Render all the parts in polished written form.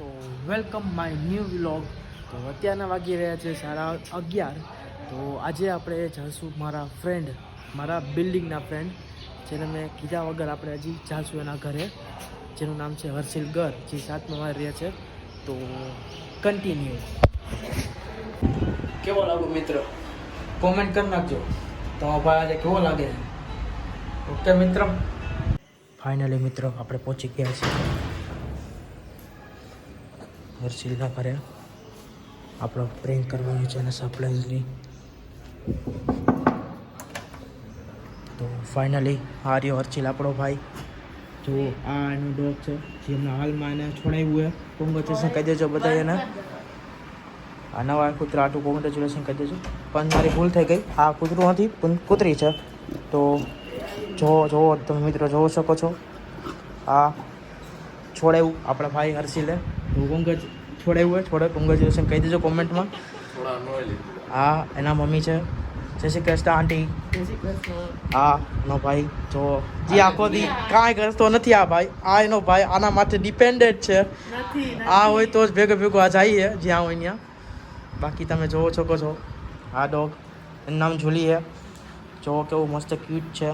તો welcome my new vlog. તો અત્યારના વાગી રહ્યા છે 11:30. તો આજે આપણે જઈશું મારા બિલ્ડિંગના ફ્રેન્ડ જેને મેં કીધા વગર આપણે હજી જઈશું એના ઘરે, જેનું નામ છે હર્ષિલ ગર, જે 7મા માળે રહે છે. તો કન્ટિન્યુ. કેવો લાગુ મિત્ર? કોમેન્ટ કરી નાખજો તો ભાઈ આજે કેવો લાગે. ઓકે મિત્ર, ફાઇનલી મિત્રો આપણે પહોંચી ગયા છીએ હર્ષિલના ઘરે. આપણો પ્રેન્ક કરવાનું છે અને સરપ્રાઈઝની. તો ફાઇનલી આ રહ્યો હર્ષિલ, આપણો ભાઈ. જો આ એનો ડોગ છે જે હમણાં હાલમાં એને છોડાવ્યું છે. કોંગ્રેચ્યુલેશન કહી દેજો બધા એને. આ નવા કૂતરા આટલું કોંગ્રેચ્યુલેશન કહી દેજો. પણ મારી ભૂલ થઈ ગઈ, આ કૂતરું નથી પણ કૂતરી છે. તો જો તમે મિત્રો જોઈ શકો છો, આ છોડાવ્યું આપણા ભાઈ હર્ષિલે. તો છોડાવ્યું કોંગ્રેચ્યુલેશન કહી દેજો કોમેન્ટમાં. હા, એના મમ્મી છે. જય શ્રી કૃષ્ણ આંટી. હા એનો ભાઈ જો જે આખો દી કાંઈ કરતો નથી. આ ભાઈ, આ એનો ભાઈ આના માટે ડિપેન્ડેન્ટ છે. આ હોય તો જ ભેગો આ જઈએ જ્યાં હોય ત્યાં. બાકી તમે જોવો શકો છો આ ડોગ, એનું નામ જુલી છે. જો કેવું મસ્ત ક્યુટ છે.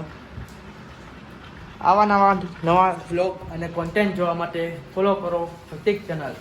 આવા નવા વ્લોગ અને કોન્ટેન્ટ જોવા માટે ફોલો કરો પ્રતિક ચેનલ.